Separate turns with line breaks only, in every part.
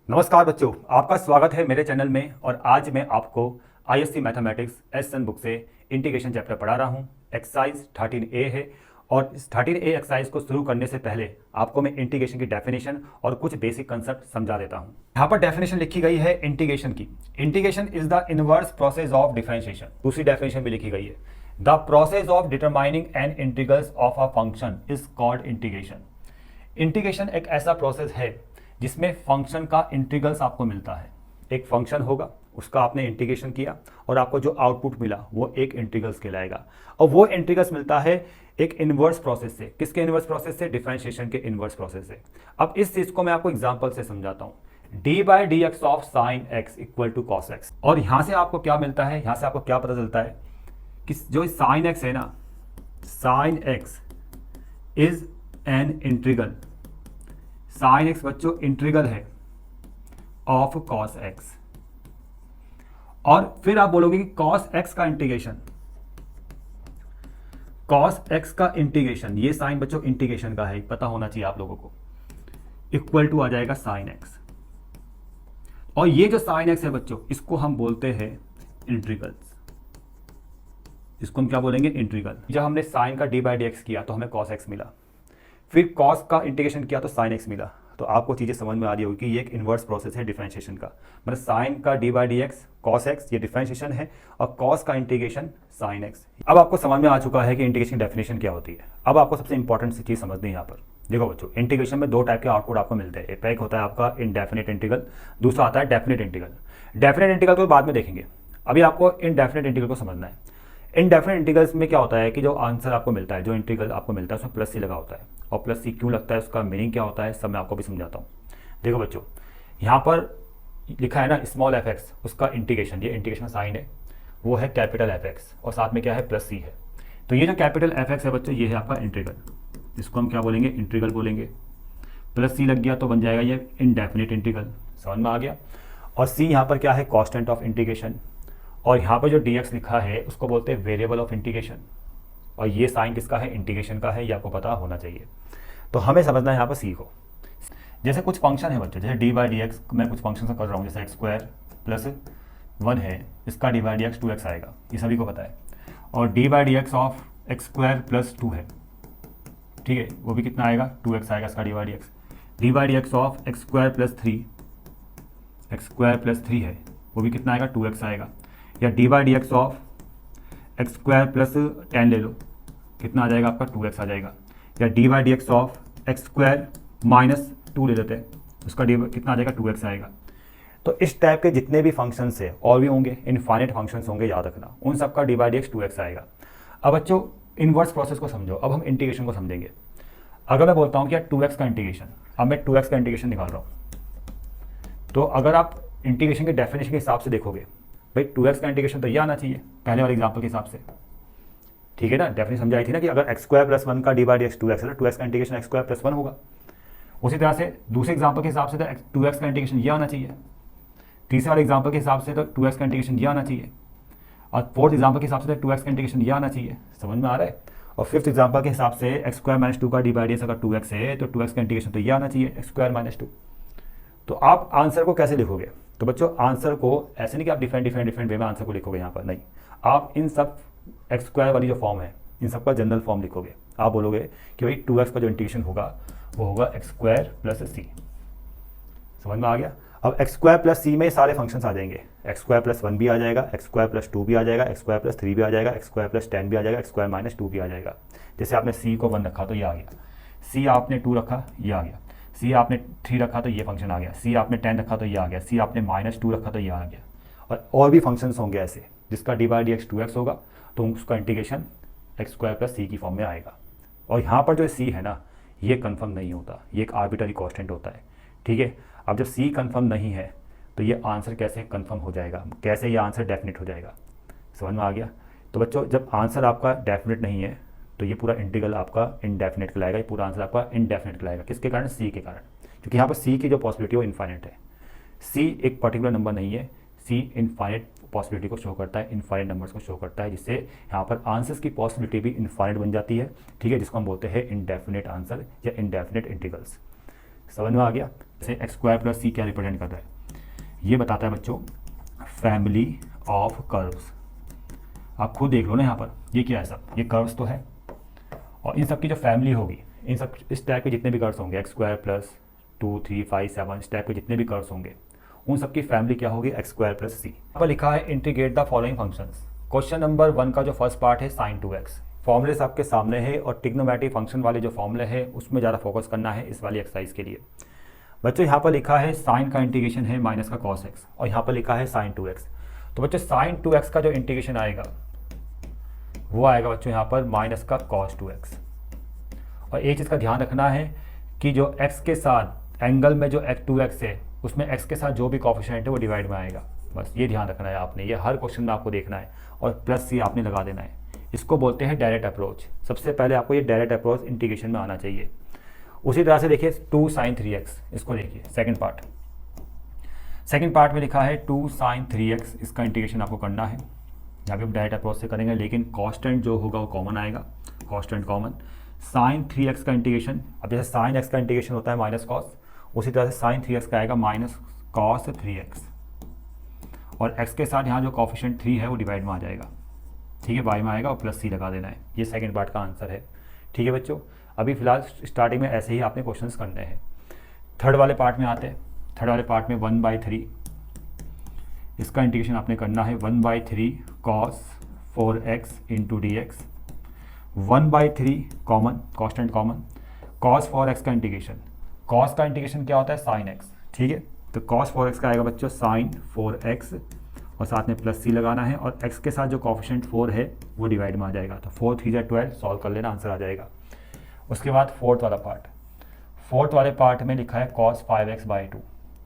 नमस्कार बच्चों, आपका स्वागत है मेरे चैनल में। और आज मैं आपको आईएससी मैथमेटिक्स एस बुक से इंटीग्रेशन चैप्टर पढ़ा रहा हूँ। एक्सरसाइज 13A है और इस 13A एक्सरसाइज को शुरू करने से पहले आपको मैं इंटीग्रेशन की डेफिनेशन और कुछ बेसिक कंसेप्ट समझा देता हूँ। यहाँ पर डेफिनेशन लिखी गई है इंटीग्रेशन की। Integration is the inverse process of differentiation. दूसरी डेफिनेशन भी लिखी गई है, the process of determining an integrals of a function is called integration. Integration एक ऐसा प्रोसेस है जिसमें फंक्शन का इंटीग्रल्स आपको मिलता है। एक फंक्शन होगा, उसका आपने इंटीग्रेशन किया और आपको जो आउटपुट मिला वो एक इंटीग्रल्स कहलाएगा। और वो इंटीग्रल्स मिलता है एक इनवर्स प्रोसेस से। किसके इनवर्स प्रोसेस से? डिफरेंशिएशन के इनवर्स प्रोसेस से। अब इस चीज को मैं आपको एग्जांपल से समझाता हूं। d/dx of sine x equal to cos x. और यहां से आपको क्या मिलता है, यहां से आपको क्या पता चलता है कि जो साइन एक्स है ना, sine x is an integral. Sine x बच्चों इंटीग्रल है ऑफ कॉस एक्स। और फिर आप बोलोगे कि कॉस एक्स का इंटीग्रेशन, कॉस एक्स का इंटीग्रेशन, ये साइन बच्चों इंटीग्रेशन का है, पता होना चाहिए आप लोगों को, इक्वल टू आ जाएगा साइन एक्स। और ये जो साइन एक्स है बच्चों, इसको हम बोलते हैं इंटीग्रल्स। इसको हम क्या बोलेंगे? इंटीग्रल। जब हमने साइन का d/dx किया तो हमें कॉस एक्स मिला, फिर कॉस का इंटीग्रेशन किया तो साइन एक्स मिला। तो आपको चीज़ें समझ में आ रही होगी कि ये एक इन्वर्स प्रोसेस है डिफरेंशिएशन का। मतलब साइन का d/dx कॉस एक्स ये डिफरेंशिएशन है और कॉस का इंटीग्रेशन साइन एक्स। अब आपको समझ में आ चुका है कि इंटीग्रेशन डेफिनेशन क्या होती है। अब आपको सबसे इंपॉर्टेंट सी चीज़ समझनी है यहाँ पर। देखो बच्चों, इंटीग्रेशन में दो टाइप के आउटपुट आपको मिलते हैं। एक होता है आपका इनडेफिनेट इंटीग्रल, दूसरा आता है डेफिनेट इंटीग्रल। डेफिनेट इंटीग्रल को बाद में देखेंगे, अभी आपको इनडेफिनेट इंटीग्रल को समझना है। इनडेफिनेट इंटीग्रल्स में क्या होता है कि जो आंसर आपको मिलता है, जो इंटीग्रल आपको मिलता है, उसमें प्लस सी लगा होता है। और प्लस सी क्यों लगता है, उसका मीनिंग क्या होता है, सब मैं आपको भी समझाता हूँ। देखो बच्चों, यहाँ पर लिखा है ना स्मॉल एफ एक्स, उसका इंटीग्रेशन, ये इंटीग्रेशन साइन है, वो है कैपिटल एफ एक्स और साथ में क्या है? प्लस सी है। तो ये जो कैपिटल एफ एक्स है बच्चों, ये है आपका इंटीग्रल, इसको हम क्या बोलेंगे? इंटीग्रल बोलेंगे। प्लस सी लग गया तो बन जाएगा ये इनडेफिनेट इंटीग्रल। समझ में आ गया? और सी यहाँ पर क्या है? Constant of integration. और यहाँ पर जो dx लिखा है उसको बोलते हैं वेरिएबल ऑफ इंटीग्रेशन। और ये साइन किसका है? इंटीग्रेशन का है, ये आपको पता होना चाहिए। तो हमें समझना है यहाँ पर सी को। जैसे कुछ फंक्शन है बच्चों, जैसे d/dx मैं कुछ फंक्शन से कर रहा हूँ, जैसे x² + 1 है, इसका d/dx 2x आएगा, ये सभी को पता है। और d/dx ऑफ x² + 2 है, ठीक है, वो भी कितना आएगा? 2x आएगा इसका d/dx। d/dx ऑफ x² + 3 है, वो भी कितना आएगा? 2x आएगा। या d/dx ऑफ x² + 10 ले लो, कितना आ जाएगा आपका? 2x आ जाएगा। या d/dx ऑफ x² - 2 ले लेते हैं, उसका d कितना आ जाएगा? 2x आएगा। तो इस टाइप के जितने भी फंक्शंस है और भी होंगे, इनफाइनाइट फंक्शंस होंगे, याद रखना, उन सब का d/dx 2x आएगा। अब बच्चों इनवर्स प्रोसेस को समझो, अब हम इंटीग्रेशन को समझेंगे। अगर मैं बोलता हूँ कि यार 2x का इंटीग्रेशन, अब मैं 2x का इंटीग्रेशन निकाल रहा हूँ, तो अगर आप इंटीग्रेशन के डेफिनेशन के हिसाब से देखोगे, भाई 2x का इंटीग्रेशन तो ये आना चाहिए पहले वाले एग्जाम्पल के हिसाब से, ठीक है ना? डेफिनेशन समझाई थी ना कि अगर x² + 1 का d/dx 2x है तो 2x का इंटीग्रेशन x² + 1 होगा। उसी तरह से दूसरे एग्जाम्पल के हिसाब से तो 2x का इंटीग्रेशन ये आना चाहिए, तीसरे वाले एग्जाम्पल के हिसाब से तो 2x का इंटीग्रेशन ये आना चाहिए, और फोर्थ एग्जाम्पल के हिसाब से तो 2x का इंटीग्रेशन ये आना चाहिए। समझ में आ रहा है? और फिफ्थ एग्जाम्पल के हिसाब से x² - 2 का d/dx अगर 2x है तो 2x का इंटीग्रेशन तो ये आना चाहिए, x² - 2। तो आप आंसर को कैसे लिखोगे? तो बच्चों आंसर को ऐसे नहीं कि आप डिफरेंट वे में आंसर को लिखोगे यहाँ पर, नहीं, आप इन सब x² वाली जो फॉर्म है, इन सब का जनरल फॉर्म लिखोगे। आप बोलोगे कि भाई 2x का जो इंटीग्रेशन होगा वो होगा x² + c। समझ में आ गया? अब x² + c में सारे फंक्शंस आ जाएंगे, x² + 1 भी आ जाएगा, x² + 2 भी आ जाएगा, x² + 3 भी आ जाएगा, x² + 10 भी आ जाएगा, x² - 2 भी आ जाएगा। जैसे आपने c को 1 रखा तो ये आ गया, c आपने 2 रखा ये आ गया, सी आपने 3 रखा तो ये फंक्शन आ गया, सी आपने 10 रखा तो ये आ गया, सी आपने -2 रखा तो ये आ गया। और भी फंक्शंस होंगे ऐसे जिसका d/dx 2x होगा तो उसका इंटीग्रेशन x² + c की फॉर्म में आएगा। और यहाँ पर जो c है ना, ये कंफर्म नहीं होता, ये एक आर्बिट्ररी कांस्टेंट होता है, ठीक है। अब जब c कंफर्म नहीं है तो ये आंसर कैसे कंफर्म हो जाएगा, कैसे ये आंसर डेफिनेट हो जाएगा? समझ में आ गया? तो बच्चों जब आंसर आपका डेफिनेट नहीं है तो ये पूरा इंटीग्रल आपका इनडेफिनेट कहलाएगा, ये पूरा आंसर आपका इनडेफिनेट कहलाएगा। किसके कारण? सी के कारण, क्योंकि यहाँ पर सी की जो पॉसिबिलिटी है वो इनफाइनाइट है। सी एक पर्टिकुलर नंबर नहीं है, सी इनफाइनाइट पॉसिबिलिटी को शो करता है, इनफाइनाइट नंबर्स को शो करता है, जिससे यहाँ पर आंसर्स की पॉसिबिलिटी भी इनफाइनाइट बन जाती है, ठीक है, जिसको हम बोलते हैं इनडेफिनेट आंसर या इनडेफिनेट इंटीग्रल्स। समझ में आ गया। जैसे एक्स स्क्वायर प्लस सी क्या रिप्रेजेंट कर रहा है, ये बताता है बच्चों फैमिली ऑफ कर्व्स। आप खुद देख लो ना यहाँ पर, ये क्या है सब, ये कर्व्स तो है, और इन सब की जो फैमिली होगी, इन सब इस टाइप के जितने भी कर्व्स होंगे, एक्स स्क्वायर प्लस 2 3 5 7 इस टाइप के जितने भी कर्व्स होंगे, उन सब की फैमिली क्या होगी, एक्स स्क्वायर प्लस सी। यहाँ पर लिखा है integrate the following functions. Question number 1 का जो फर्स्ट पार्ट है साइन 2x, फॉर्मूले आपके सामने है, और ट्रिग्नोमेट्रिक फंक्शन वाले जो फॉर्मूले है उसमें ज़्यादा फोकस करना है इस वाली एक्सरसाइज के लिए। बच्चों यहाँ पर लिखा है साइन का इंटीग्रेशन है माइनस का कॉस एक्स, और यहाँ पर लिखा है साइन 2x। तो बच्चों साइन 2x का जो इंटीग्रेशन आएगा वो आएगा बच्चों यहाँ पर माइनस का कॉस 2x। और एक चीज़ का ध्यान रखना है कि जो x के साथ एंगल में जो 2x है उसमें x के साथ जो भी कॉफिशिएंट है वो डिवाइड में आएगा, बस ये ध्यान रखना है आपने, ये हर क्वेश्चन में आपको देखना है, और प्लस सी आपने लगा देना है। इसको बोलते हैं डायरेक्ट अप्रोच। सबसे पहले आपको ये डायरेक्ट अप्रोच इंटीग्रेशन में आना चाहिए। उसी तरह से देखिए 2 sin 3x, इसको देखिए सेकंड पार्ट में लिखा है 2 sin 3x, इसका इंटीग्रेशन आपको करना है। यहाँ पे हम डायरेक्ट अप्रोच से करेंगे, लेकिन कॉन्स्टेंट जो होगा वो कॉमन आएगा, कॉन्स्टेंट कॉमन। साइन 3x का इंटीग्रेशन, अब जैसे साइन x का इंटीग्रेशन होता है माइनस कॉस, उसी तरह से साइन 3x का आएगा माइनस कॉस 3x, और x के साथ यहाँ जो कॉफिशिएंट 3 है वो डिवाइड में आ जाएगा, ठीक है, बाई में आएगा, और प्लस सी लगा देना है। ये सेकंड पार्ट का आंसर है, ठीक है बच्चों। अभी फिलहाल स्टार्टिंग में ऐसे ही आपने क्वेश्चंस करने हैं। थर्ड वाले पार्ट में आते हैं। थर्ड वाले पार्ट में 1/3, इसका इंटीग्रेशन आपने करना है 1/3 cos 4x into d x. 1/3 common, constant common, cos 4x का इंटीग्रेशन, cos का इंटीग्रेशन क्या होता है sin x, ठीक है। तो cos 4x का आएगा बच्चों sin 4x, और साथ में प्लस सी लगाना है, और x के साथ जो कॉफिशिएंट 4 है वो डिवाइड में आ जाएगा, तो 4 3 12 सॉल्व कर लेना, आंसर आ जाएगा। उसके बाद फोर्थ वाले पार्ट में लिखा है cos 5x/2,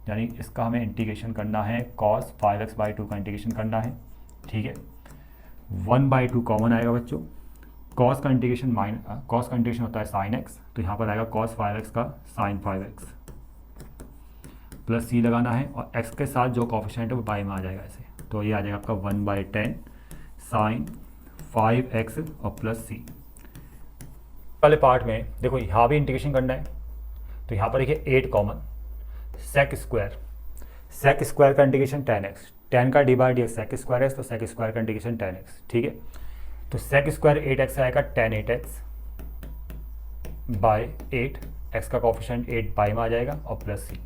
यानी इसका हमें इंटीग्रेशन करना है, cos 5x/2 का इंटीग्रेशन करना है, ठीक है। 1/2 कॉमन आएगा बच्चों, cos का इंटीग्रेशन होता है sin x, तो यहाँ पर आएगा cos 5x का sin 5x, प्लस सी लगाना है, और x के साथ जो कॉफिशिएंट है वो बाई में आ जाएगा ऐसे, तो ये आ जाएगा आपका 1/10 sin 5x और प्लस सी। वाले पार्ट में देखो यहाँ भी इंटीग्रेशन करना है, तो यहाँ पर देखिए 8 कॉमन, सेक स्क्वायर का इंटीग्रेशन 10x, 10 का डी/dx सेक स्क्वायर है, तो सेक स्क्वायर का इंटीग्रेशन 10x, ठीक है। तो सेक स्क्वायर 8x आएगा 10 8x बाय 8, x का कॉफिशिएंट 8 बाई में आ जाएगा, और प्लस सी।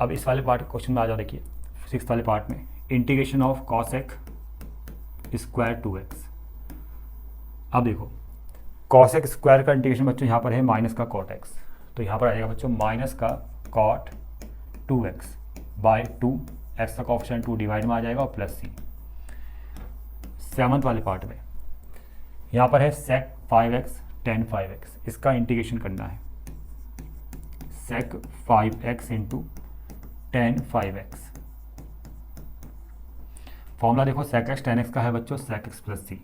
अब इस वाले पार्ट क्वेश्चन में आ जाओ, देखिए 6th वाले पार्ट में integration of cosec square 2x। अब देखो कॉसेक स्क्वायर का इंटीग्रेशन बच्चों यहाँ पर है माइनस का कॉट x, तो यहाँ पर आ जाएगा बच्चों माइनस का कॉट 2x बाय 2, x का कॉफिशिएंट 2 डिवाइड में आ जाएगा, और प्लस सी। 7th वाले पार्ट में यहाँ पर है सेक 5x tan 5x, इसका इंटीग्रेशन करना है, सेक 5x into tan 5x। Formula देखो sec x tan x का है बच्चों sec x प्लस सी,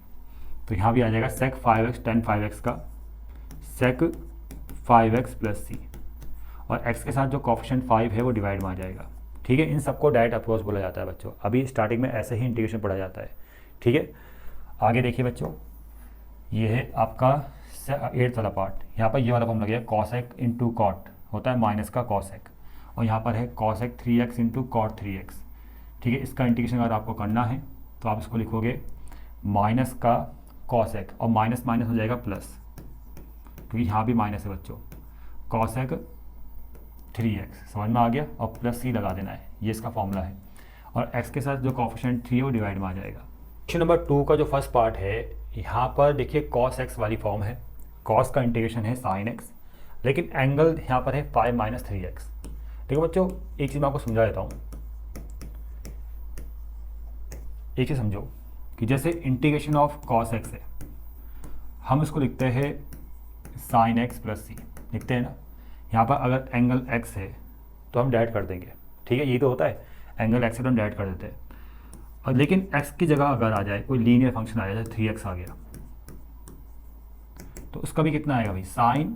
तो यहाँ भी आ जाएगा sec 5x tan 5x का sec 5x प्लस सी, और x के साथ जो कॉफिशिएंट 5 है वो डिवाइड में आ जाएगा, ठीक है। इन सबको डायरेक्ट अप्रोच बोला जाता है बच्चों। अभी स्टार्टिंग में ऐसे ही इंटीग्रेशन पढ़ा जाता है, ठीक है। आगे देखिए बच्चों, ये है आपका 8th वाला पार्ट। यहाँ पर ये वाला फॉर्मूला गया cosec इंटू कॉट होता है माइनस का cosec, और यहाँ पर है cosec 3x into cot 3x, ठीक है। इसका इंटीग्रेशन अगर आपको करना है तो आप इसको लिखोगे माइनस का cosec, और माइनस माइनस हो जाएगा प्लस, क्योंकि यहाँ भी माइनस है बच्चों, cosec 3x, समझ में आ गया, और प्लस सी लगा देना है, ये इसका फॉर्मूला है, और x के साथ जो कॉफिशिएंट 3 है वो डिवाइड में आ जाएगा। क्वेश्चन नंबर 2 का जो फर्स्ट पार्ट है, यहाँ पर देखिए cos x वाली फॉर्म है, cos का इंटीग्रेशन है sin x, लेकिन एंगल यहाँ पर है 5 - 3x। देखो बच्चों एक चीज़ मैं आपको समझा देता हूँ, एक चीज़ समझो कि जैसे इंटीग्रेशन ऑफ cos x है, हम इसको लिखते हैं sin x प्लस सी, लिखते हैं ना। यहाँ पर अगर एंगल x है तो हम डायरेक्ट कर देंगे, ठीक है, यही तो होता है, एंगल x है तो हम डायरेक्ट कर देते हैं। और लेकिन x की जगह अगर आ जाए कोई लीनियर फंक्शन आ जाए, जैसे 3x आ गया, तो उसका भी कितना आएगा भाई, sin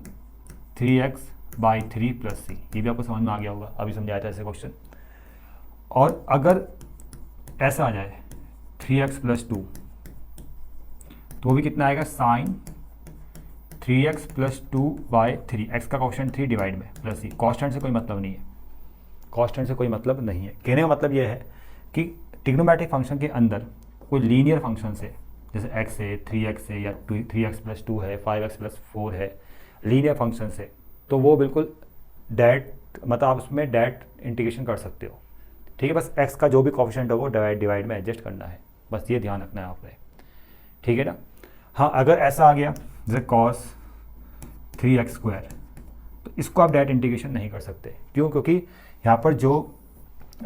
3x/3 प्लस सी। ये भी आपको समझ में आ गया होगा, अभी समझाया था ऐसे क्वेश्चन। और अगर ऐसा आ जाए 3x + 2, तो वो भी कितना आएगा, sin 3x प्लस 2/3, x का कॉन्स्टेंट 3 डिवाइड में प्लस सी। कॉन्स्टेंट से कोई मतलब नहीं है, कॉन्स्टेंट से कोई मतलब नहीं है। कहने का मतलब यह है कि ट्रिग्नोमेट्रिक फंक्शन के अंदर कोई लीनियर फंक्शन से, जैसे x है, 3x है, या 3x प्लस 2 है, 5x प्लस 4 है, लीनियर फंक्शन से, तो वो बिल्कुल डायरेक्ट, मतलब आप उसमें डायरेक्ट इंटीग्रेशन कर सकते हो। ठीक है, बस x का जो भी कॉफिशिएंट हो वो डिवाइड में एडजस्ट करना है, बस ये ध्यान रखना है आपने। ठीक है ना। हाँ, अगर ऐसा आ गया जैसे cos 3x स्क्वायर, तो इसको आप डायरेक्ट इंटीग्रेशन नहीं कर सकते। क्यों? क्योंकि यहाँ पर जो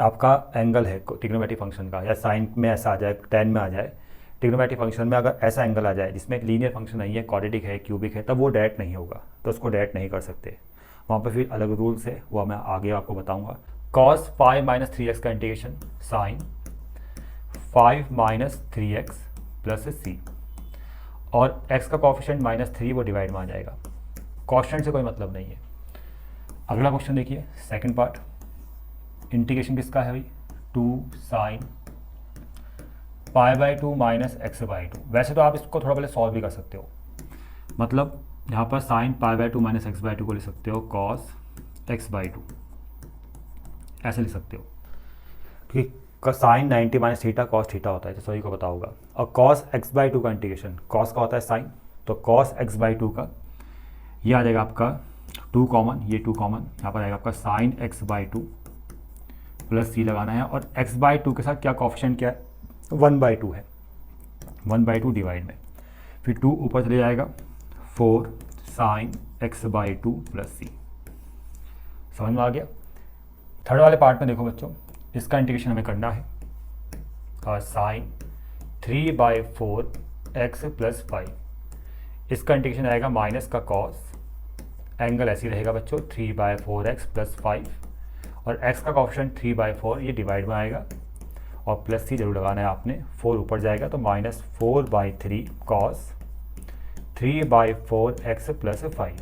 आपका एंगल है ट्रिग्नोमेट्रिक फंक्शन का, या साइन में ऐसा आ जाए, टेन में आ जाए, ट्रिग्नोमेट्रिक फंक्शन में अगर ऐसा एंगल आ जाए जिसमें लीनियर फंक्शन नहीं है, क्वाड्रेटिक है, क्यूबिक है, तब वो डायरेक्ट नहीं होगा, तो उसको डायरेक्ट नहीं कर सकते। वहाँ पर फिर अलग रूल्स है, वो मैं आगे आपको बताऊँगा। cos 5 - 3x का इंटीग्रेशन साइन 5 - 3x प्लस सी, और x का कॉफिशिएंट -3 वो डिवाइड में आ जाएगा। कॉन्स्टेंट से कोई मतलब नहीं है। अगला क्वेश्चन देखिए, सेकंड पार्ट, इंटीग्रेशन किसका है भाई, 2 साइन π/2 - x/2। वैसे तो आप इसको थोड़ा पहले सॉल्व भी कर सकते हो, मतलब यहाँ पर साइन π/2 - x/2 को लिख सकते हो cos x/2, ऐसे लिख सकते हो। ठीक, साइन 90 - थीटा cos थीटा होता है, तो सभी को पता होगा। और cos x/2 का इंटीग्रेशन, cos का होता है साइन, तो cos x/2 का ये आ जाएगा आपका 2 कॉमन, ये 2 कॉमन, यहाँ पर आएगा आपका साइन x/2 प्लस सी लगाना है, और x/2 के साथ क्या कॉफिशिएंट क्या है, 1/2 है, 1/2 डिवाइड में, फिर 2 ऊपर चले जाएगा, 4 साइन x/2 प्लस सी। समझ में आ गया। थर्ड वाले पार्ट में देखो बच्चों, इसका इंटीग्रेशन हमें करना है, और साइन 3/4 x प्लस 5, इसका इंटीग्रेशन आएगा माइनस का कॉस, एंगल ऐसे ही रहेगा बच्चों, 3/4 x प्लस 5, और x का कॉफिशिएंट 3/4 ये डिवाइड में आएगा, और प्लस सी जरूर लगाना है आपने, 4 ऊपर जाएगा तो -4/3 कॉस 3/4 x प्लस 5।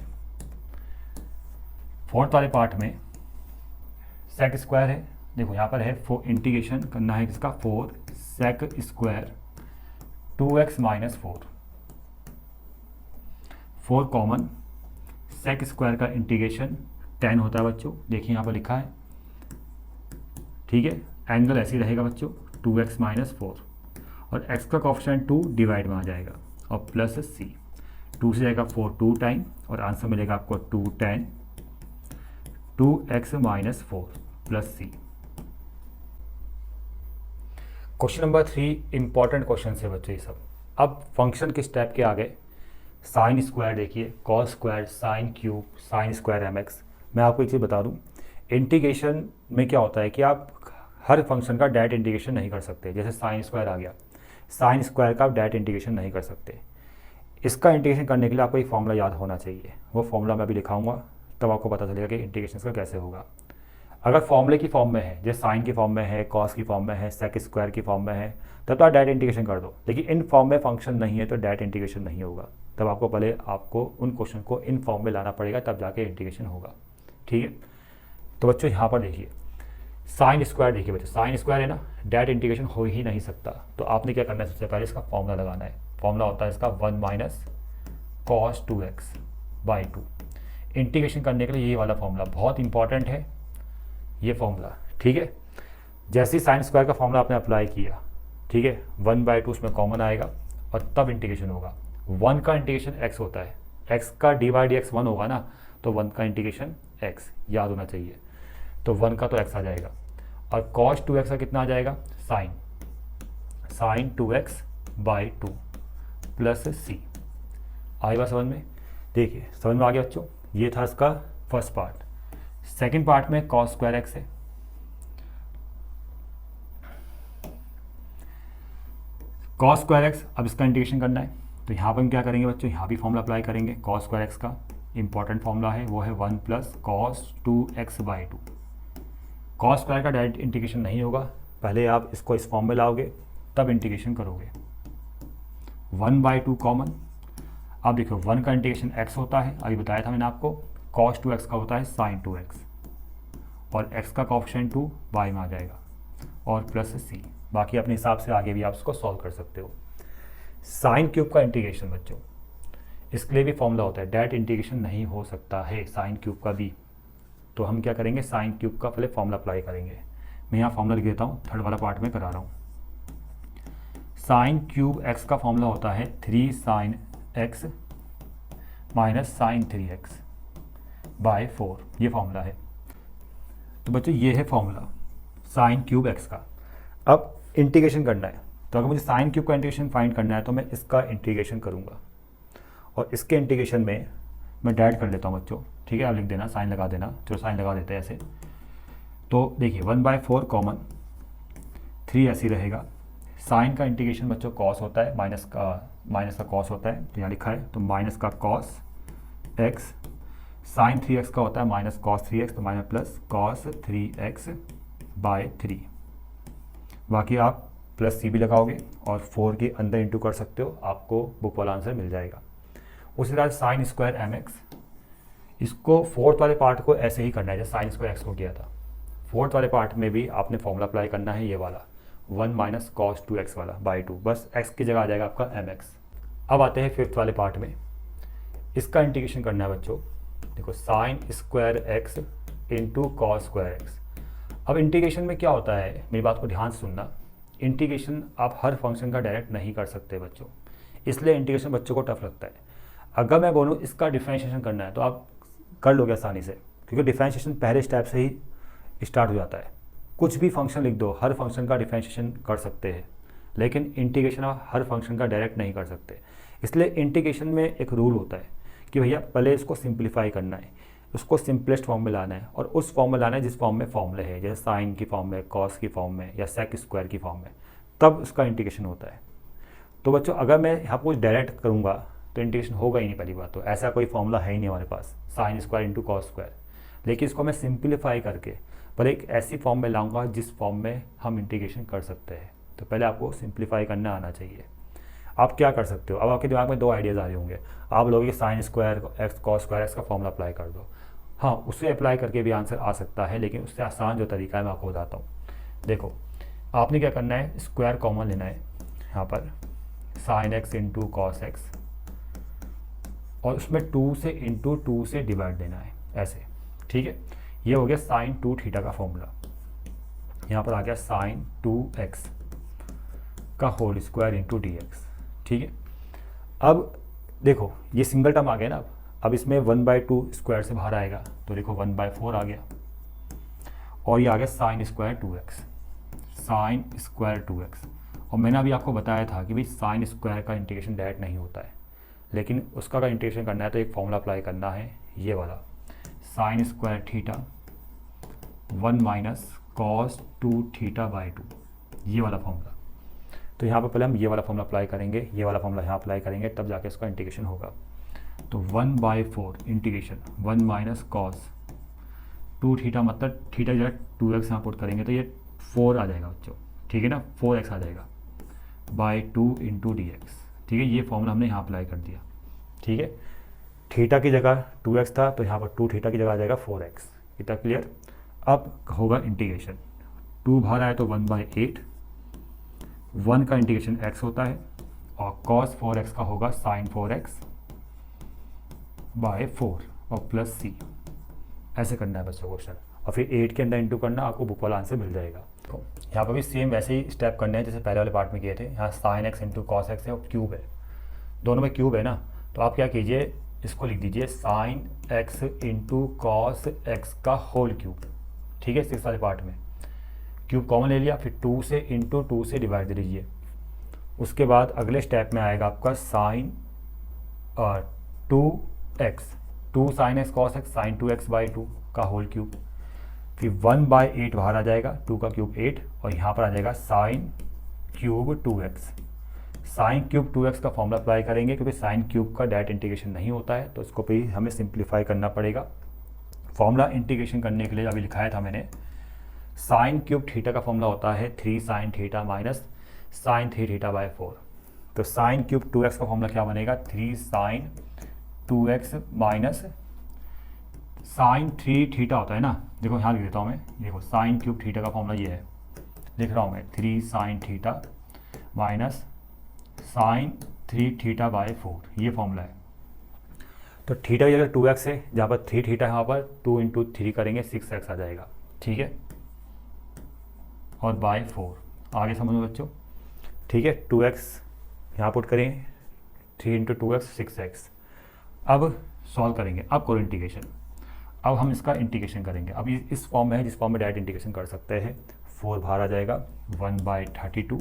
फोर्थ वाले पार्ट में सेक स्क्वायर है, देखो यहाँ पर है, इंटीग्रेशन करना है किसका, 4 sec square 2x - 4 common, sec square का इंटीग्रेशन 10 होता है बच्चों, देखिए यहाँ पर लिखा है। ठीक है, एंगल ऐसे ही रहेगा बच्चों, 2x - 4, और x का कॉफिशिएंट 2 डिवाइड में आ जाएगा, और प्लस सी, 2 से जाएगा 4 2 टाइम, और आंसर मिलेगा आपको 210 2x - 4 प्लस सी। क्वेश्चन नंबर 3 इंपॉर्टेंट क्वेश्चन है बच्चों ये सब। अब फंक्शन के स्टेप के आगे साइन स्क्वायर देखिए, cos square, sine cube, sine square mx। मैं आपको एक चीज़ बता दूं, इंटीग्रेशन में क्या होता है कि आप हर फंक्शन का डायरेक्ट इंटीग्रेशन नहीं कर सकते। जैसे साइन स्क्वायर आ गया, साइन स्क्वायर का आप डायरेक्ट इंटीग्रेशन नहीं कर सकते। इसका इंटीग्रेशन करने के लिए आपको एक फॉर्मूला याद होना चाहिए, वो फॉर्मूला मैं अभी लिखाऊंगा, तब आपको पता चलेगा कि इंटीग्रेशन का कैसे होगा। अगर फॉर्मूले की फॉर्म में है, जैसे साइन की फॉर्म में है, कॉस की फॉर्म में है, सेक स्क्वायर की फॉर्म में है, तब तो आप डायरेक्ट इंटीग्रेशन कर दो। लेकिन इन फॉर्म में फंक्शन नहीं है तो डायरेक्ट इंटीग्रेशन नहीं होगा, तब आपको पहले आपको उन क्वेश्चन को इन फॉर्म में लाना पड़ेगा, तब जाके इंटीग्रेशन होगा। ठीक है, तो बच्चों यहाँ पर देखिए साइन स्क्वायर, देखिए बच्चों साइन स्क्वायर है ना, डायरेक्ट इंटीग्रेशन हो ही नहीं सकता। तो आपने क्या करना है, सबसे पहले इसका फॉर्मूला लगाना है। फॉर्मूला होता है इसका 1 - cos 2x/2। इंटीग्रेशन करने के लिए ये वाला फॉर्मूला बहुत इंपॉर्टेंट है, ये फॉर्मूला। ठीक है, जैसे ही साइन स्क्वायर का फॉर्मूला आपने अप्लाई किया, ठीक है, 1/2 उसमें कॉमन आएगा, और तब इंटीग्रेशन होगा। 1 का इंटीग्रेशन x होता है, x का d/dx 1 होगा ना, तो 1 का इंटीग्रेशन x याद होना चाहिए, तो 1 का तो x आ जाएगा, और cos 2x का कितना आ जाएगा, साइन 2x/2 प्लस सी। आई बात समझ में? देखिए समझ में आ गया बच्चों, ये था इसका फर्स्ट पार्ट। सेकंड पार्ट में cos स्क्वायर x है, cos स्क्वायर x, अब इसका इंटीग्रेशन करना है, तो यहाँ पर हम क्या करेंगे बच्चों, यहाँ भी फॉर्मूला अप्लाई करेंगे। cos स्क्वायर x का इंपॉर्टेंट फॉर्मूला है, वो है 1 + cos 2x/2। cos स्क्वायर का डायरेक्ट इंटीग्रेशन नहीं होगा, पहले आप इसको इस फॉर्म में लाओगे तब इंटीग्रेशन करोगे। 1/2 कॉमन, अब देखो 1 का इंटीग्रेशन x होता है, अभी बताया था मैंने आपको, cos 2x का होता है sin 2x, और x का कॉफिशिएंट 2 y में आ जाएगा, और प्लस सी। बाकी अपने हिसाब से आगे भी आप इसको सॉल्व कर सकते हो। साइन क्यूब का इंटीग्रेशन बच्चों, इसके लिए भी फॉर्मूला होता है, डायरेक्ट इंटीग्रेशन नहीं हो सकता है साइन क्यूब का भी। तो हम क्या करेंगे, साइन क्यूब का पहले फॉर्मूला अप्लाई करेंगे। मैं यहाँ फॉर्मूला लिख देता हूँ, थर्ड वाला पार्ट में करा रहा हूँ। साइन क्यूब एक्स का फॉर्मूला होता है 3 sine x minus sine 3x by 4, ये फॉर्मूला है। तो बच्चों ये है फॉर्मूला साइन क्यूब एक्स का। अब इंटीग्रेशन करना है, तो अगर मुझे साइन क्यूब का इंटीग्रेशन फाइंड करना है तो मैं इसका इंटीग्रेशन करूँगा, और इसके इंटीग्रेशन में मैं डायरेक्ट कर लेता हूँ बच्चों, ठीक है। आप लिख देना, साइन लगा देना, चलो साइन लगा देते हैं ऐसे। तो देखिए 1/4 कॉमन, 3 ऐसे ही रहेगा। साइन का इंटीग्रेशन बच्चों कॉस होता है, माइनस का कॉस होता है, तो यहाँ लिखा है, तो माइनस का कॉस एक्स। साइन 3x का होता है माइनस कॉस 3x, तो minus plus cos 3x bye 3। बाकी आप प्लस सी भी लगाओगे और 4 के अंदर इंटू कर सकते हो, आपको बुक वाला आंसर मिल जाएगा। उसी तरह साइन स्क्वायर mx, इसको फोर्थ वाले पार्ट को ऐसे ही करना है जैसे साइन स्क्वायर एक्स को किया था। फोर्थ वाले पार्ट में भी आपने फॉर्मूला अप्लाई करना है, ये वाला 1 माइनस कॉस 2x वाला बाई 2, बस x की जगह आ जाएगा आपका mx। अब आते हैं फिफ्थ वाले पार्ट में, इसका इंटीग्रेशन करना है बच्चों। देखो sign square x into cos square x. अब इंटीग्रेशन में क्या होता है, मेरी बात को ध्यान से सुनना, इंटीग्रेशन आप हर फंक्शन का डायरेक्ट नहीं कर सकते बच्चों, इसलिए इंटीग्रेशन बच्चों को टफ लगता है। अगर मैं बोलूँ इसका डिफरेंशिएशन करना है तो आप कर लोगे आसानी से, क्योंकि डिफरेंशिएशन पहले स्टेप से ही स्टार्ट हो जाता है। कुछ भी फंक्शन लिख दो, हर फंक्शन का डिफरेंशिएशन कर सकते हैं, लेकिन इंटीग्रेशन आप हर फंक्शन का डायरेक्ट नहीं कर सकते। इसलिए इंटीग्रेशन में एक रूल होता है कि भैया पहले इसको सिंप्लीफाई करना है, उसको सिंपलेस्ट फॉर्म में लाना है, और उस फॉर्म में लाना है जिस फॉर्म में फॉर्मूले है, जैसे साइन की फॉर्म में, कॉस की फॉर्म में, या सेक स्क्वायर की फॉर्म में, तब उसका इंटीग्रेशन होता है। तो बच्चों अगर मैं यहाँ कुछ डायरेक्ट करूँगा तो इंटीग्रेशन होगा ही नहीं, पहली बात तो ऐसा कोई फॉर्मूला है ही नहीं हमारे पास, sine square into cos square. लेकिन इसको मैं सिंप्लीफाई करके पर एक ऐसी फॉर्म में लाऊंगा जिस फॉर्म में हम इंटीग्रेशन कर सकते हैं। तो पहले आपको सिंप्लीफाई करना आना चाहिए। आप क्या कर सकते हो, अब आपके दिमाग में दो आइडियाज़ आ रहे होंगे। आप लोगों sign square x cos square x का फॉर्मूला अप्लाई कर दो, हाँ उसे अप्लाई करके भी आंसर आ सकता है, लेकिन उससे आसान जो तरीका है मैं आपको बताता हूँ। देखो आपने क्या करना है, स्क्वायर कॉमन लेना है यहाँ पर, sine x into cos x, और उसमें 2 से इंटू 2 से डिवाइड देना है ऐसे, ठीक है। ये हो गया साइन 2 थीटा का फॉर्मूला। यहाँ पर आ गया साइन 2x का whole square into d x, ठीक है। अब देखो ये सिंगल टर्म आ गया ना, अब इसमें 1/2 स्क्वायर से बाहर आएगा, तो देखो 1/4 आ गया, और ये आ गया sine square 2x, sine square 2x। और मैंने अभी आपको बताया था कि भाई साइन स्क्वायर का इंटीग्रेशन डायरेक्ट नहीं होता है, लेकिन उसका अगर इंटीग्रेशन करना है तो एक फॉर्मूला अप्लाई करना है, ये वाला sign square theta 1 minus cos 2 theta by 2, ये वाला फॉर्मूला। तो यहाँ पर पहले हम ये वाला फॉर्मूला अप्लाई करेंगे, ये वाला फॉर्मूला यहाँ अप्लाई करेंगे, तब जाके इसका इंटीग्रेशन होगा। तो 1/4 इंटीग्रेशन 1 माइनस कॉस 2 थीटा, मतलब थीटा जो है 2x यहाँ पुट करेंगे तो ये 4 आ जाएगा बच्चों, ठीक है ना, 4x आ जाएगा बाई 2 इंटू डी एक्स, ठीक है। ये फॉर्मूला हमने यहाँ अप्लाई कर दिया, ठीक है। थीटा की जगह 2x था, तो यहाँ पर 2 थीटा की जगह आ जाएगा 4x, इतना क्लियर। अब होगा इंटीग्रेशन, 2 बाहर आए तो 1/8, 1 का इंटीग्रेशन x होता है, और cos 4x का होगा sin 4x बाय 4 और प्लस c। ऐसे करना है बच्चों क्वेश्चन, और फिर 8 के अंदर इंटू करना, आपको बुक वाला आंसर मिल जाएगा। तो यहाँ पर भी सेम वैसे ही स्टेप करने हैं जैसे पहले वाले पार्ट में किए थे। यहाँ sin x into cos x है और क्यूब है, दोनों में क्यूब है ना, तो आप क्या कीजिए, इसको लिख दीजिए sin x into cos x का होल क्यूब, ठीक है। 6 वाले पार्ट में क्यूब कॉमन ले लिया, फिर 2 से इंटू 2 से डिवाइड दे दीजिए। उसके बाद अगले स्टेप में आएगा आपका sine 2x, 2 sine x cos x sine 2x by 2 का होल क्यूब, फिर 1/8 बाहर आ जाएगा, 2 का क्यूब 8, और यहाँ पर आ जाएगा sine cube 2x। Sine cube 2x का फॉर्मूला अप्लाई करेंगे, क्योंकि साइन क्यूब का डायरेक्ट इंटीग्रेशन नहीं होता है, तो इसको भी हमें सिंप्लीफाई करना पड़ेगा। फॉर्मूला इंटीग्रेशन करने के लिए अभी लिखाया था मैंने, साइन क्यूब थीटा का फॉर्मूला होता है 3 sine theta minus sine 3 theta by 4। तो साइन क्यूब 2x का फॉर्मूला क्या बनेगा, 3 sign 2x minus sine 3 theta होता है ना, देखो यहाँ लिख देता हूँ मैं, देखो साइन क्यूब थीटा का फॉर्मूला ये है, लिख रहा हूँ मैं 3 sine theta minus sine 3 theta by 4, ये फॉर्मूला है, तो थीटा की अगर 2x है, जहाँ पर 3 थीटा है वहाँ पर 2 इंटू 3 करेंगे 6x आ जाएगा, ठीक है, और बाय 4 आगे समझो बच्चों, ठीक है। 2x यहाँ पुट करेंगे, 3 इंटू 2x 6x। अब सॉल्व करेंगे, अब करो इंटीग्रेशन। अब हम इसका इंटीग्रेशन करेंगे। अब इस फॉर्म में है जिस फॉर्म में डायरेक्ट इंटीग्रेशन कर सकते हैं। 4 बाहर आ जाएगा, 1/32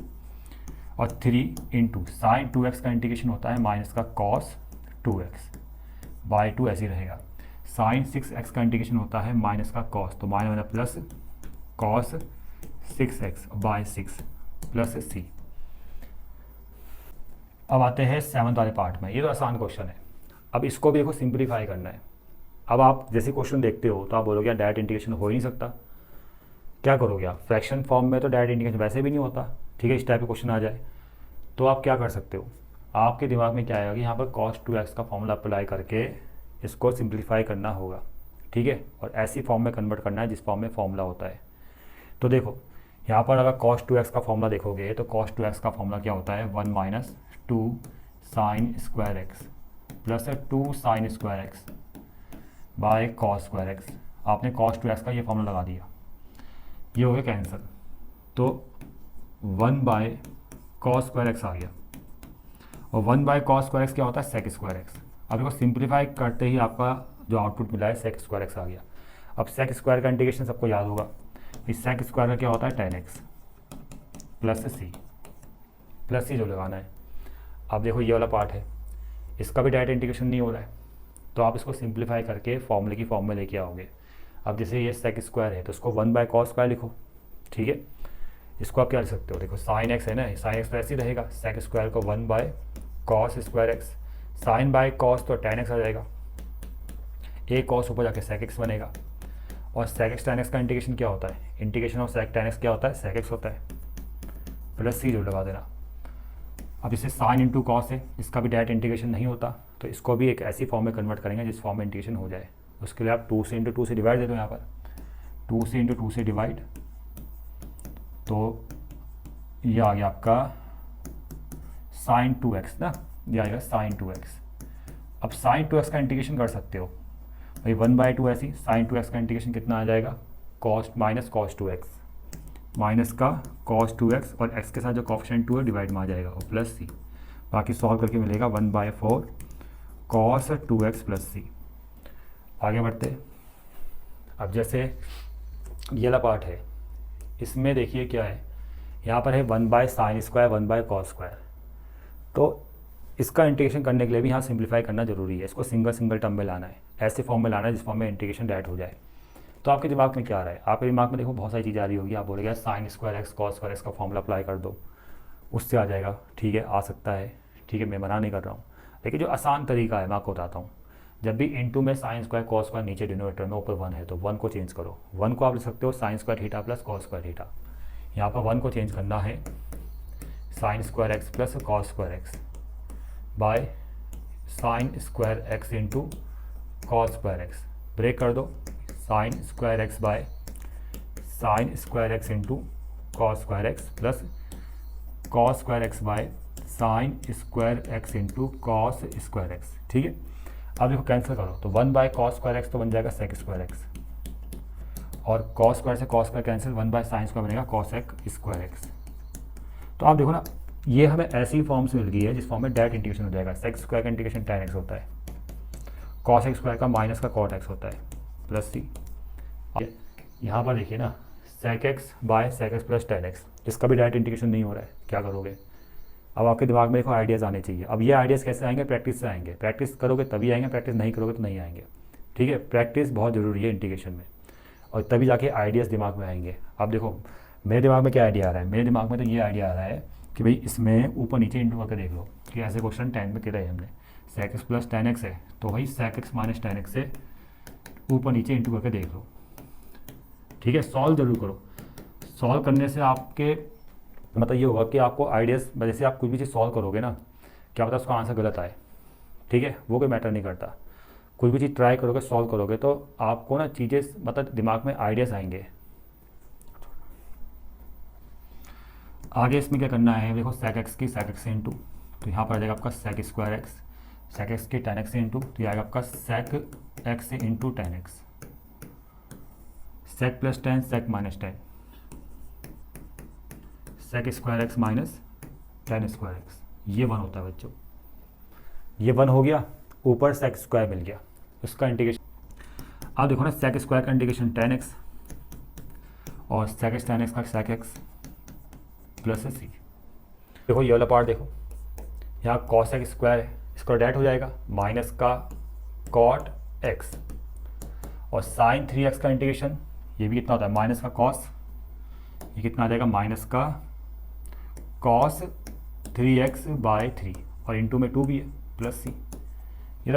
और 3 इंटू साइन 2x का इंटीग्रेशन होता है माइनस का कॉस 2x बाय 2 ऐसे ही रहेगा। साइन 6x का इंटीग्रेशन होता है माइनस का कॉस, तो minus minus plus cos 6x by 6 plus c। अब आते हैं 7th वाले पार्ट में। ये तो आसान क्वेश्चन है। अब इसको भी देखो सिंप्लीफाई करना है। अब आप जैसे क्वेश्चन देखते हो तो आप बोलोगे यार डायरेक्ट इंटीग्रेशन हो ही नहीं सकता, क्या करोगे आप? फ्रैक्शन फॉर्म में तो डायरेक्ट इंटीग्रेशन वैसे भी नहीं होता, ठीक है। इस टाइप का क्वेश्चन आ जाए तो आप क्या कर सकते हो? आपके दिमाग में क्या आएगा कि यहाँ पर cos 2x का फॉर्मूला अप्लाई करके इसको सिंप्लीफाई करना होगा, ठीक है, और ऐसी फॉर्म में कन्वर्ट करना है जिस फॉर्म में फॉर्मूला होता है। तो देखो यहाँ पर अगर cos 2x का फॉर्मूला देखोगे तो cos 2x का फॉर्मूला क्या होता है? 1 minus 2 sign square x plus 2 sign square x bye cos square x. आपने cos 2x का ये फॉर्मूला लगा दिया, ये हो गया कैंसिल, तो 1 बाय कॉस स्क्वायर एक्स आ गया, और 1 बाय कॉस स्क्वायर एक्स क्या होता है? Sec square x. अब देखो सिंप्लीफाई करते ही आपका जो आउटपुट मिला है सेक स्क्वायर एक्स आ गया। अब सेक स्क्वायर का इंटीग्रेशन सबको याद होगा, इस सेक स्क्वायर का क्या होता है? 10x प्लस सी जो लगाना है। अब देखो ये वाला पार्ट है, इसका भी डायरेक्ट इंटीग्रेशन नहीं हो रहा है, तो आप इसको सिंप्लीफाई करके फॉर्मूले की फॉर्म में लेके आओगे। अब जैसे ये सेक स्क्वायर है तो इसको 1 बाय कॉस स्क्वायर लिखो, ठीक है। इसको आप क्या लिख सकते हो? देखो साइन एक्स है ना, साइन एक्स तो ऐसे ही रहेगा, सेक स्क्वायर को 1 by cos square x, sine by cos तो tan x आ जाएगा, ए कॉस ऊपर जाके सेक एक्स बनेगा, और सेक एक्स tan x का इंटीग्रेशन क्या होता है? Integration of sec tan x क्या होता है? सेक एक्स होता है, प्लस सी जो लगा देना। अब इसे साइन इंटू कॉस है, इसका भी डायरेक्ट इंटीग्रेशन नहीं होता, तो इसको भी एक ऐसी फॉर्म में कन्वर्ट करेंगे जिस फॉर्म में इंटीग्रेशन हो जाए। उसके लिए आप 2 से इंटू 2 से डिवाइड दे दो, यहाँ पर 2 से इंटू 2 से डिवाइड, तो ये आ गया आपका साइन 2x ना, ये आएगा साइन 2x। अब साइन 2x का इंटीग्रेशन कर सकते हो भाई, 1/2 ऐसी साइन 2x का इंटीग्रेशन कितना आ जाएगा? Cos minus cos 2x minus का कॉस 2x, और x के साथ जो कॉफिशिएंट 2 है डिवाइड में आ जाएगा, और प्लस सी। बाकी सॉल्व करके मिलेगा 1/4 कॉस 2x प्लस सी। आगे बढ़ते। अब जैसे ये वाला पार्ट है, इसमें देखिए क्या है, यहाँ पर है 1 bye sine square 1 by cos square, तो इसका इंटीग्रेशन करने के लिए भी यहाँ सिंप्लीफाई करना जरूरी है। इसको सिंगल सिंगल टर्म में लाना है, ऐसे फॉर्म में लाना है जिस फॉर्म में इंटीग्रेशन डायरेक्ट हो जाए। तो आपके दिमाग में क्या आ रहा है? आपके दिमाग में देखो बहुत सारी चीज़ें आ रही होगी। आप बोलेंगे sign square x cos square x का फॉर्मूला अप्लाई कर दो, उससे आ जाएगा, ठीक है, आ सकता है, ठीक है, मैं मना नहीं कर रहा हूँ, लेकिन जो आसान तरीका है मैं आपको बताता हूँ। जब भी इंटू में साइन स्क्वायर कॉस स्क्वायर नीचे डिनोमिनेटर में, ऊपर 1 है, तो 1 को चेंज करो। 1 को आप लिख सकते हो sine square theta plus cos square theta. यहाँ पर 1 को चेंज करना है sine square x plus cos square x by sine square x into cos square x. Break कर दो, sine square x by sine square x into cos square x plus cos square x by sine square x into cos square x, ठीक है। अब देखो cancel करो, तो 1 by cos square x तो बन जाएगा सेक स्क्वायर एक्स, और कॉस स्क्वायर से cos square cancel, 1 bye sine square बनेगा कॉसेक स्क्वायर एक्स। तो आप देखो ना, ये हमें ऐसी फॉर्म से मिल गई है जिस फॉर्म में डायरेक्ट इंटीग्रेशन हो जाएगा। सेक स्क्वायर का इंटीग्रेशन tan x होता है, कॉस एक्स स्क्वायर का माइनस का कॉट एक्स होता है, प्लस सी। यहाँ पर देखिए ना, sec x by sec x plus tan x, जिसका भी डायरेक्ट इंटीग्रेशन नहीं हो रहा है, क्या करोगे? अब आपके दिमाग में देखो आइडियाज़ आने चाहिए। अब ये आइडियाज़ कैसे आएंगे? प्रैक्टिस से आएंगे। प्रैक्टिस करोगे तभी आएंगे, प्रैक्टिस नहीं करोगे तो नहीं आएंगे, ठीक है। प्रैक्टिस बहुत ज़रूरी है इंटीग्रेशन में, और तभी जाके आइडियाज़ दिमाग में आएंगे। अब देखो मेरे दिमाग में क्या आइडिया आ रहा है, मेरे दिमाग में तो ये आइडिया आ रहा है कि भाई इसमें ऊपर नीचे इंटू करके देख लो, कि ऐसे क्वेश्चन 10 में किया है हमने। Sec x plus tan x है, तो भाई sec x minus tan x से ऊपर नीचे इंटू करके देख लो, ठीक है। सॉल्व जरूर करो। सॉल्व करने से आपके मतलब ये होगा कि आपको आइडियाज़, जैसे आप कुछ भी चीज़ सॉल्व करोगे ना, क्या पता उसका आंसर गलत आए, ठीक है, वो कोई मैटर नहीं करता। कोई भी चीज़ ट्राई करोगे, सॉल्व करोगे, तो आपको ना चीज़ें मतलब दिमाग में आइडियाज़ आएंगे। आगे इसमें क्या करना है, देखो सेक एक्स की सेक एक्स इंटू, तो यहाँ पर आ जाएगा आपका sec square x, sec x की टेन एक्स से इंटू, तो ये आएगा आपका सेक एक्स से into tan x, sec plus tan sec minus tan, sec square x minus tan square x, ये वन होता है बच्चों। ये वन हो गया, ऊपर सेक स्क्वायर मिल गया, उसका इंटीग्रेशन। अब देखो ना, सेक स्क्वायर का इंटीग्रेशन टेन एक्स और सेक एक्स टेन एक्स का सेक एक्स प्लस सी। देखो ये वाला पार्ट देखो, यहाँ कॉस एक्स स्क्वायर है, इसका डायरेक्ट हो जाएगा माइनस का कॉट एक्स, और साइन थ्री एक्स का इंटीग्रेशन ये भी कितना होता है माइनस का कॉस, ये कितना आ जाएगा माइनस का cos three x by three, और इंटू में टू भी है प्लस सी। ये